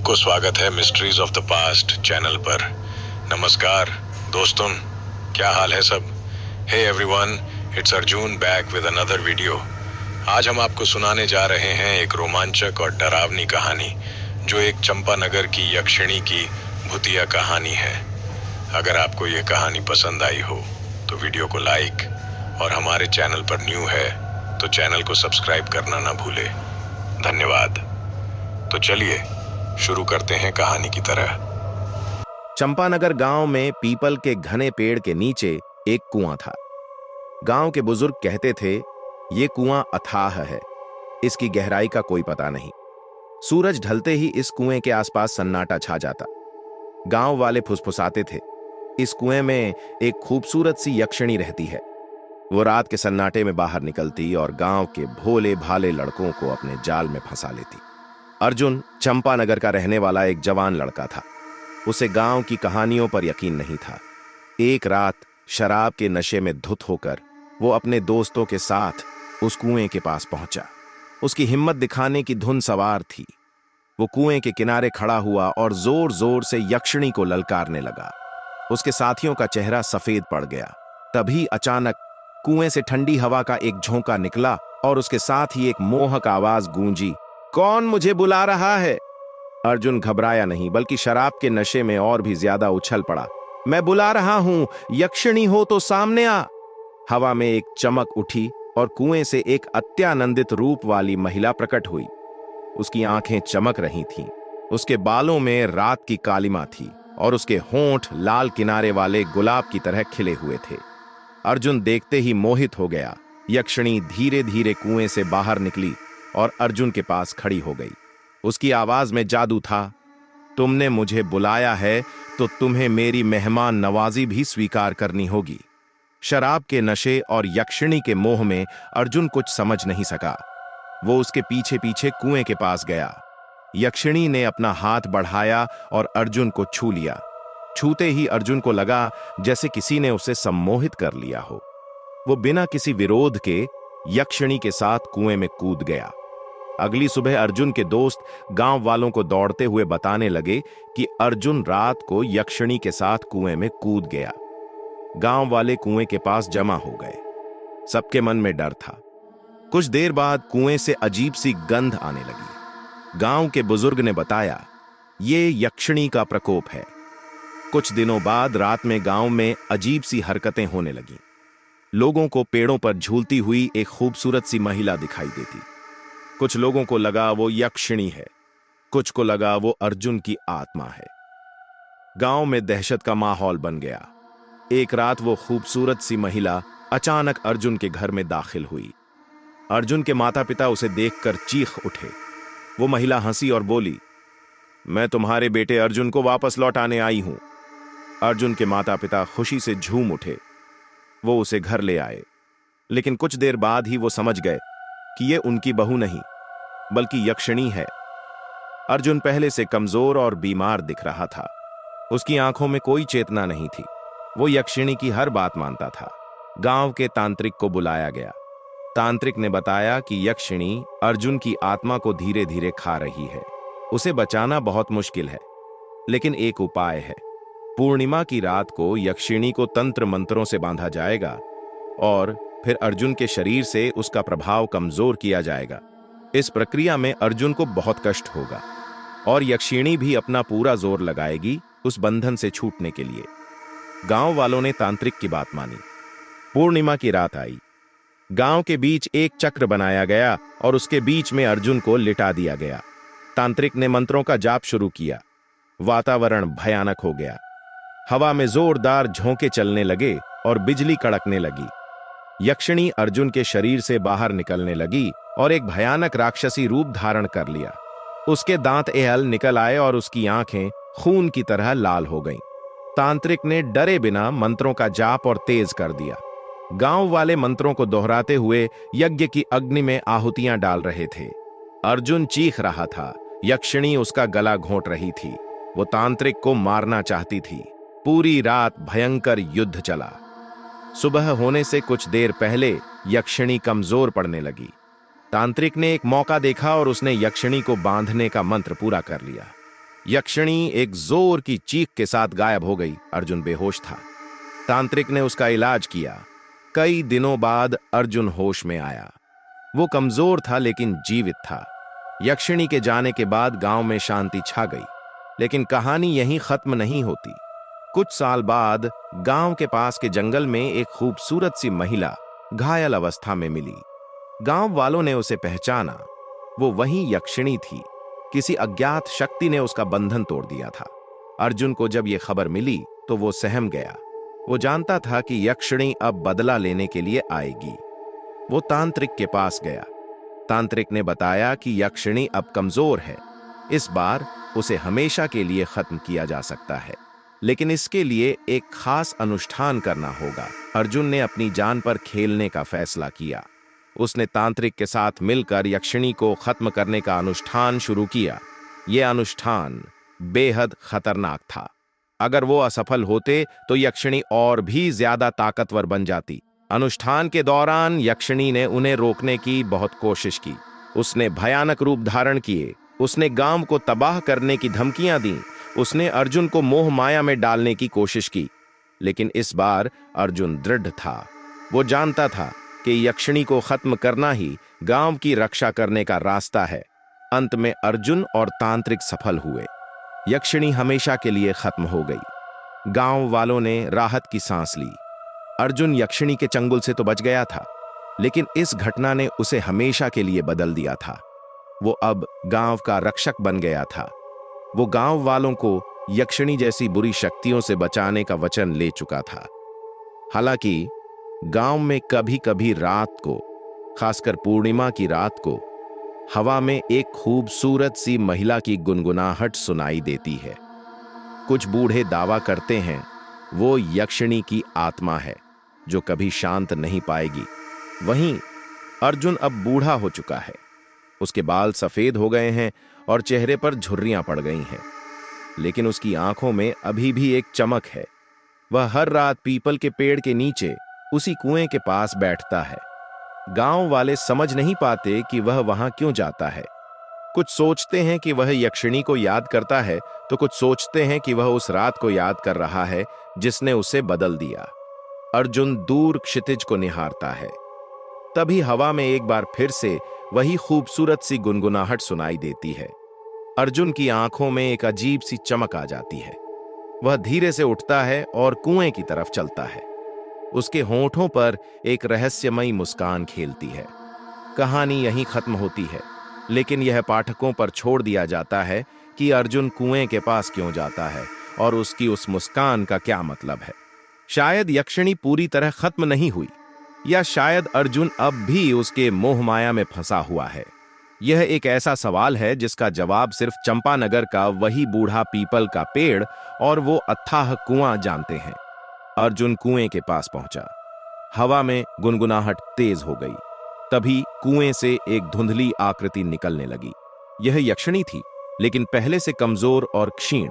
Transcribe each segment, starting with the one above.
को स्वागत है mysteries of the past channel पर। नमस्कार दोस्तों, क्या हाल है सब? Hey everyone, it's Arjun back with another video. आज हम आपको सुनाने जा रहे हैं एक रोमांचक और डरावनी कहानी, जो एक चंपानगर की यक्षिणी की भूतिया कहानी है। अगर आपको ये कहानी पसंद आई हो तो वीडियो को लाइक, और हमारे चैनल पर न्यू है तो चैनल को सब्सक्राइब करना ना भूले। धन्यवाद। तो चलिए शुरू करते हैं कहानी की तरह। चंपानगर गांव में पीपल के घने पेड़ के नीचे एक कुआं था। गांव के बुजुर्ग कहते थे, ये कुआं अथाह है, इसकी गहराई का कोई पता नहीं। सूरज ढलते ही इस कुएं के आसपास सन्नाटा छा जाता। गांव वाले फुसफुसाते थे, इस कुएं में एक खूबसूरत सी यक्षिणी रहती है। वो रात के सन्नाटे में बाहर निकलती और गांव के भोले भाले लड़कों को अपने जाल में फंसा लेती। अर्जुन चंपानगर का रहने वाला एक जवान लड़का था। उसे गांव की कहानियों पर यकीन नहीं था। एक रात शराब के नशे में धुत होकर वो अपने दोस्तों के साथ उस कुएं के पास पहुंचा। उसकी हिम्मत दिखाने की धुन सवार थी। वो कुएं के किनारे खड़ा हुआ और जोर जोर से यक्षिणी को ललकारने लगा। उसके साथियों का चेहरा सफेद पड़ गया। तभी अचानक कुएं से ठंडी हवा का एक झोंका निकला और उसके साथ ही एक मोहक आवाज गूंजी, कौन मुझे बुला रहा है? अर्जुन घबराया नहीं, बल्कि शराब के नशे में और भी ज्यादा उछल पड़ा। मैं बुला रहा हूं, यक्षिणी हो तो सामने आ। हवा में एक चमक उठी और कुएं से एक अत्यानंदित रूप वाली महिला प्रकट हुई। उसकी आंखें चमक रही थीं, उसके बालों में रात की कालिमा थी और उसके होंठ लाल किनारे वाले गुलाब की तरह खिले हुए थे। अर्जुन देखते ही मोहित हो गया। यक्षिणी धीरे धीरे कुएं से बाहर निकली और अर्जुन के पास खड़ी हो गई। उसकी आवाज में जादू था। तुमने मुझे बुलाया है तो तुम्हें मेरी मेहमान नवाजी भी स्वीकार करनी होगी। शराब के नशे और यक्षिणी के मोह में अर्जुन कुछ समझ नहीं सका। वो उसके पीछे पीछे कुएं के पास गया। यक्षिणी ने अपना हाथ बढ़ाया और अर्जुन को छू लिया। छूते ही अर्जुन को लगा जैसे किसी ने उसे सम्मोहित कर लिया हो। वो बिना किसी विरोध के यक्षिणी के साथ कुएं में कूद गया। अगली सुबह अर्जुन के दोस्त गांव वालों को दौड़ते हुए बताने लगे कि अर्जुन रात को यक्षिणी के साथ कुएं में कूद गया। गांव वाले कुएं के पास जमा हो गए। सबके मन में डर था। कुछ देर बाद कुएं से अजीब सी गंध आने लगी। गांव के बुजुर्ग ने बताया, ये यक्षिणी का प्रकोप है। कुछ दिनों बाद रात में गांव में अजीब सी हरकतें होने लगीं। लोगों को पेड़ों पर झूलती हुई एक खूबसूरत सी महिला दिखाई देती। कुछ लोगों को लगा वो यक्षिणी है, कुछ को लगा वो अर्जुन की आत्मा है। गांव में दहशत का माहौल बन गया। एक रात वो खूबसूरत सी महिला अचानक अर्जुन के घर में दाखिल हुई। अर्जुन के माता पिता उसे देखकर चीख उठे। वो महिला हंसी और बोली, मैं तुम्हारे बेटे अर्जुन को वापस लौटाने आई हूं। अर्जुन के माता पिता खुशी से झूम उठे। वो उसे घर ले आए, लेकिन कुछ देर बाद ही वो समझ गए कि ये उनकी बहू नहीं, बल्कि यक्षिणी है। अर्जुन पहले से कमजोर और बीमार दिख रहा था। उसकी आंखों में कोई चेतना नहीं थी। वो यक्षिणी की हर बात मानता था। गांव के तांत्रिक को बुलाया गया। तांत्रिक ने बताया कि यक्षिणी अर्जुन की आत्मा को धीरे धीरे खा रही है। उसे बचाना बहुत मुश्किल है, लेकिन एक उपाय है। पूर्णिमा की रात को यक्षिणी को तंत्र मंत्रों से बांधा जाएगा और फिर अर्जुन के शरीर से उसका प्रभाव कमजोर किया जाएगा। इस प्रक्रिया में अर्जुन को बहुत कष्ट होगा और यक्षिणी भी अपना पूरा जोर लगाएगी उस बंधन से छूटने के लिए। गांव वालों ने तांत्रिक की बात मानी। पूर्णिमा की रात आई। गांव के बीच एक चक्र बनाया गया और उसके बीच में अर्जुन को लिटा दिया गया। तांत्रिक ने मंत्रों का जाप शुरू किया। वातावरण भयानक हो गया। हवा में जोरदार झोंके चलने लगे और बिजली कड़कने लगी। यक्षिणी अर्जुन के शरीर से बाहर निकलने लगी और एक भयानक राक्षसी रूप धारण कर लिया। उसके दांत एहल निकल आए और उसकी आंखें खून की तरह लाल हो गईं। तांत्रिक ने डरे बिना मंत्रों का जाप और तेज कर दिया। गांव वाले मंत्रों को दोहराते हुए यज्ञ की अग्नि में आहुतियां डाल रहे थे। अर्जुन चीख रहा था। यक्षिणी उसका गला घोंट रही थी। वो तांत्रिक को मारना चाहती थी। पूरी रात भयंकर युद्ध चला। सुबह होने से कुछ देर पहले यक्षिणी कमजोर पड़ने लगी। तांत्रिक ने एक मौका देखा और उसने यक्षिणी को बांधने का मंत्र पूरा कर लिया। यक्षिणी एक जोर की चीख के साथ गायब हो गई। अर्जुन बेहोश था। तांत्रिक ने उसका इलाज किया। कई दिनों बाद अर्जुन होश में आया। वो कमजोर था लेकिन जीवित था। यक्षिणी के जाने के बाद गांव में शांति छा गई। लेकिन कहानी यहीं खत्म नहीं होती। कुछ साल बाद गांव के पास के जंगल में एक खूबसूरत सी महिला घायल अवस्था में मिली। गांव वालों ने उसे पहचाना। वो वही यक्षिणी थी। किसी अज्ञात शक्ति ने उसका बंधन तोड़ दिया था। अर्जुन को जब यह खबर मिली तो वो सहम गया। वो जानता था कि यक्षिणी अब बदला लेने के लिए आएगी। वो तांत्रिक के पास गया। तांत्रिक ने बताया कि यक्षिणी अब कमजोर है। इस बार उसे हमेशा के लिए खत्म किया जा सकता है, लेकिन इसके लिए एक खास अनुष्ठान करना होगा। अर्जुन ने अपनी जान पर खेलने का फैसला किया। उसने तांत्रिक के साथ मिलकर यक्षिणी को खत्म करने का अनुष्ठान शुरू किया। यह अनुष्ठान बेहद खतरनाक था। अगर वो असफल होते तो यक्षिणी और भी ज्यादा ताकतवर बन जाती। अनुष्ठान के दौरान यक्षिणी ने उन्हें रोकने की बहुत कोशिश की। उसने भयानक रूप धारण किए। उसने गांव को तबाह करने की धमकियां दी। उसने अर्जुन को मोह माया में डालने की कोशिश की। लेकिन इस बार अर्जुन दृढ़ था। वो जानता था कि यक्षिणी को खत्म करना ही गांव की रक्षा करने का रास्ता है। अंत में अर्जुन और तांत्रिक सफल हुए। यक्षिणी हमेशा के लिए खत्म हो गई। गांव वालों ने राहत की सांस ली। अर्जुन यक्षिणी के चंगुल से तो बच गया था, लेकिन इस घटना ने उसे हमेशा के लिए बदल दिया था। वो अब गांव का रक्षक बन गया था। वो गांव वालों को यक्षिणी जैसी बुरी शक्तियों से बचाने का वचन ले चुका था। हालांकि गांव में कभी कभी रात को, खासकर पूर्णिमा की रात को, हवा में एक खूबसूरत सी महिला की गुनगुनाहट सुनाई देती है। कुछ बूढ़े दावा करते हैं वो यक्षिणी की आत्मा है जो कभी शांत नहीं पाएगी। वहीं अर्जुन अब बूढ़ा हो चुका है। उसके बाल सफेद हो गए हैं और चेहरे पर झुर्रियां पड़ गई हैं, लेकिन उसकी आंखों में अभी भी एक चमक है। वह हर रात पीपल के पेड़ के नीचे उसी कुएं के पास बैठता है। गांव वाले समझ नहीं पाते कि वह वहां क्यों जाता है। कुछ सोचते हैं कि वह यक्षिणी को याद करता है, तो कुछ सोचते हैं कि वह उस रात को याद कर रहा है जिसने उसे बदल दिया। अर्जुन दूर क्षितिज को निहारता है। तभी हवा में एक बार फिर से वही खूबसूरत सी गुनगुनाहट सुनाई देती है। अर्जुन की आंखों में एक अजीब सी चमक आ जाती है। वह धीरे से उठता है और कुएं की तरफ चलता है। उसके होंठों पर एक रहस्यमयी मुस्कान खेलती है। कहानी यहीं खत्म होती है, लेकिन यह पाठकों पर छोड़ दिया जाता है कि अर्जुन कुएं के पास क्यों जाता है और उसकी उस मुस्कान का क्या मतलब है। शायद यक्षिणी पूरी तरह खत्म नहीं हुई, या शायद अर्जुन अब भी उसके मोह माया में फंसा हुआ है। यह एक ऐसा सवाल है जिसका जवाब सिर्फ चंपानगर का वही बूढ़ा पीपल का पेड़ और वो अथाह कुआं जानते हैं। अर्जुन कुएं के पास पहुंचा। हवा में गुनगुनाहट तेज हो गई। तभी कुएं से एक धुंधली आकृति निकलने लगी। यह यक्षिणी थी, लेकिन पहले से कमजोर और क्षीण।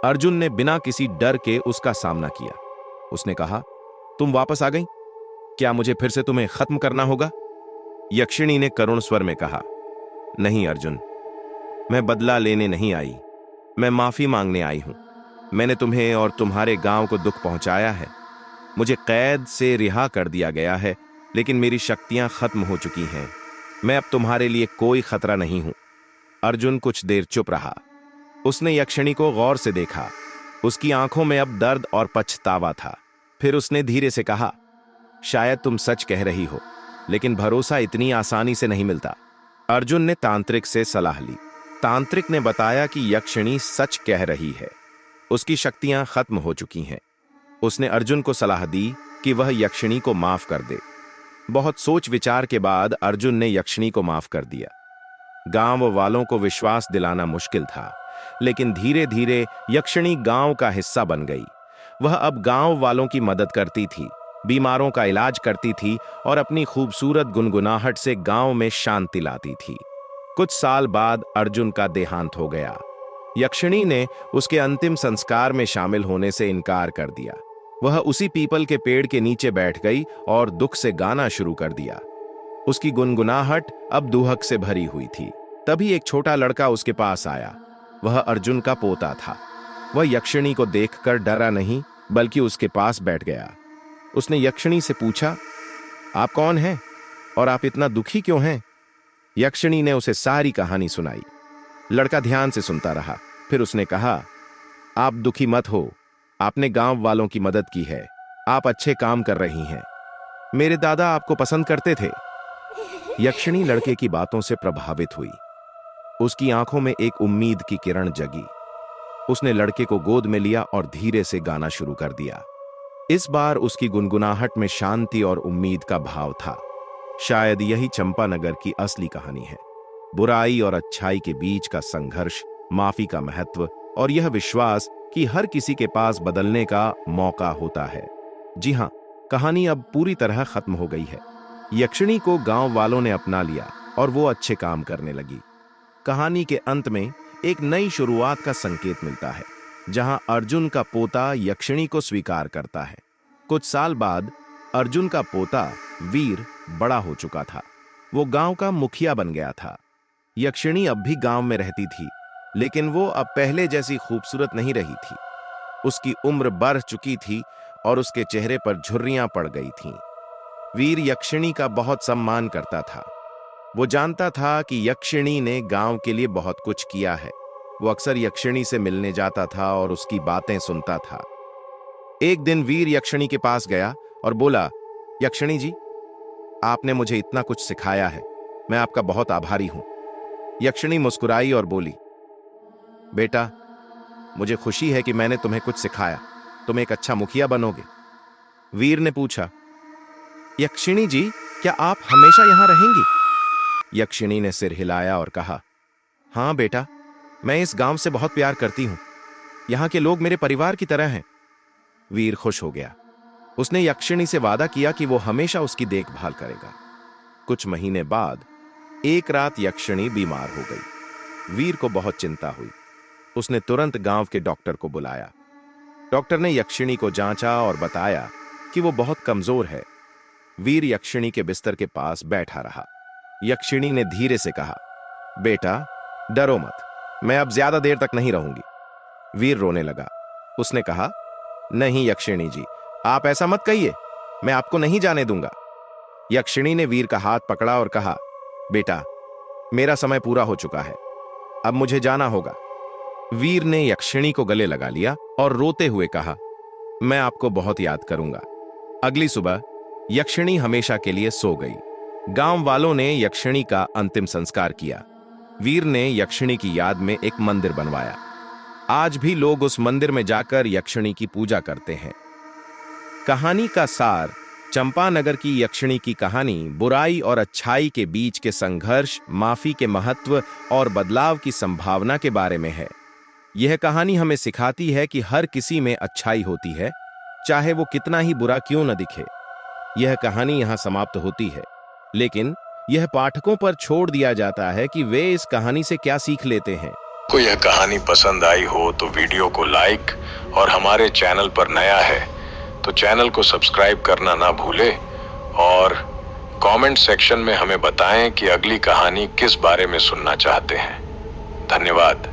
अर्जुन ने बिना किसी डर के उसका सामना किया। उसने कहा, तुम वापस आ गई? क्या मुझे फिर से तुम्हें खत्म करना होगा? यक्षिणी ने करुण स्वर में कहा, नहीं अर्जुन, मैं बदला लेने नहीं आई, मैं माफी मांगने आई हूं। मैंने तुम्हें और तुम्हारे गांव को दुख पहुंचाया है। मुझे कैद से रिहा कर दिया गया है, लेकिन मेरी शक्तियां खत्म हो चुकी हैं। मैं अब तुम्हारे लिए कोई खतरा नहीं हूं। अर्जुन कुछ देर चुप रहा। उसने यक्षिणी को गौर से देखा। उसकी आंखों में अब दर्द और पछतावा था। फिर उसने धीरे से कहा, शायद तुम सच कह रही हो, लेकिन भरोसा इतनी आसानी से नहीं मिलता। अर्जुन ने तांत्रिक से सलाह ली। तांत्रिक ने बताया कि यक्षिणी सच कह रही है। उसकी शक्तियां खत्म हो चुकी हैं। उसने अर्जुन को सलाह दी कि वह यक्षिणी को माफ कर दे। बहुत सोच विचार के बाद अर्जुन ने यक्षिणी को माफ कर दिया। गांव वालों को विश्वास दिलाना मुश्किल था, लेकिन धीरे धीरे यक्षिणी गांव का हिस्सा बन गई। वह अब गांव वालों की मदद करती थी, बीमारों का इलाज करती थी और अपनी खूबसूरत गुनगुनाहट से गांव में शांति लाती थी। कुछ साल बाद अर्जुन का देहांत हो गया। यक्षिणी ने उसके अंतिम संस्कार में शामिल होने से इनकार कर दिया। वह उसी पीपल के पेड़ के नीचे बैठ गई और दुख से गाना शुरू कर दिया। उसकी गुनगुनाहट अब दुहक से भरी हुई थी। तभी एक छोटा लड़का उसके पास आया। वह अर्जुन का पोता था। वह यक्षिणी को देखकर डरा नहीं, बल्कि उसके पास बैठ गया। उसने यक्षिणी से पूछा, आप कौन हैं और आप इतना दुखी क्यों हैं? यक्षिणी ने उसे सारी कहानी सुनाई। लड़का ध्यान से सुनता रहा। फिर उसने कहा, आप दुखी मत हो, आपने गांव वालों की मदद की है, आप अच्छे काम कर रही हैं। मेरे दादा आपको पसंद करते थे। यक्षिणी लड़के की बातों से प्रभावित हुई। उसकी आंखों में एक उम्मीद की किरण जगी। उसने लड़के को गोद में लिया और धीरे से गाना शुरू कर दिया। इस बार उसकी गुनगुनाहट में शांति और उम्मीद का भाव था। शायद यही चंपानगर की असली कहानी है। बुराई और अच्छाई के बीच का संघर्ष, माफी का महत्व और यह विश्वास कि हर किसी के पास बदलने का मौका होता है। जी हां, कहानी अब पूरी तरह खत्म हो गई है। यक्षिणी को गांव वालों ने अपना लिया और वो अच्छे काम करने लगी। कहानी के अंत में एक नई शुरुआत का संकेत मिलता है, जहां अर्जुन का पोता यक्षिणी को स्वीकार करता है। कुछ साल बाद अर्जुन का पोता वीर बड़ा हो चुका था। वो गांव का मुखिया बन गया था। यक्षिणी अब भी गांव में रहती थी, लेकिन वो अब पहले जैसी खूबसूरत नहीं रही थी। उसकी उम्र बढ़ चुकी थी और उसके चेहरे पर झुर्रियां पड़ गई थीं। वीर यक्षिणी का बहुत सम्मान करता था। वो जानता था कि यक्षिणी ने गांव के लिए बहुत कुछ किया है। वो अक्सर यक्षिणी से मिलने जाता था और उसकी बातें सुनता था। एक दिन वीर यक्षिणी के पास गया और बोला, यक्षिणी जी, आपने मुझे इतना कुछ सिखाया है, मैं आपका बहुत आभारी हूं। यक्षिणी मुस्कुराई और बोली, बेटा, मुझे खुशी है कि मैंने तुम्हें कुछ सिखाया। तुम एक अच्छा मुखिया बनोगे। वीर ने पूछा, यक्षिणी जी, क्या आप हमेशा यहां रहेंगी? यक्षिणी ने सिर हिलाया और कहा, हां बेटा, मैं इस गांव से बहुत प्यार करती हूं। यहां के लोग मेरे परिवार की तरह हैं। वीर खुश हो गया। उसने यक्षिणी से वादा किया कि वो हमेशा उसकी देखभाल करेगा। कुछ महीने बाद एक रात यक्षिणी बीमार हो गई। वीर को बहुत चिंता हुई। उसने तुरंत गांव के डॉक्टर को बुलाया। डॉक्टर ने यक्षिणी को जांचा और बताया कि वो बहुत कमजोर है। वीर यक्षिणी के बिस्तर के पास बैठा रहा। यक्षिणी ने धीरे से कहा, बेटा, डरो मत, मैं अब ज्यादा देर तक नहीं रहूंगी। वीर रोने लगा। उसने कहा, नहीं यक्षिणी जी, आप ऐसा मत कहिए, मैं आपको नहीं जाने दूंगा। यक्षिणी ने वीर का हाथ पकड़ा और कहा, बेटा, मेरा समय पूरा हो चुका है, अब मुझे जाना होगा। वीर ने यक्षिणी को गले लगा लिया और रोते हुए कहा, मैं आपको बहुत याद करूंगा। अगली सुबह यक्षिणी हमेशा के लिए सो गई। गांव वालों ने यक्षिणी का अंतिम संस्कार किया। वीर ने यक्षिणी की याद में एक मंदिर बनवाया। आज भी लोग उस मंदिर में जाकर यक्षिणी की पूजा करते हैं। कहानी का सार, चंपानगर की यक्षिणी की कहानी बुराई और अच्छाई के बीच के संघर्ष, माफी के महत्व और बदलाव की संभावना के बारे में है। यह कहानी हमें सिखाती है कि हर किसी में अच्छाई होती है, चाहे वो कितना ही बुरा क्यों न दिखे। यह कहानी यहां समाप्त होती है, लेकिन यह पाठकों पर छोड़ दिया जाता है कि वे इस कहानी से क्या सीख लेते हैं। को यह कहानी पसंद आई हो तो वीडियो को लाइक और हमारे चैनल पर नया है तो चैनल को सब्सक्राइब करना ना भूले और कमेंट सेक्शन में हमें बताएं कि अगली कहानी किस बारे में सुनना चाहते हैं। धन्यवाद।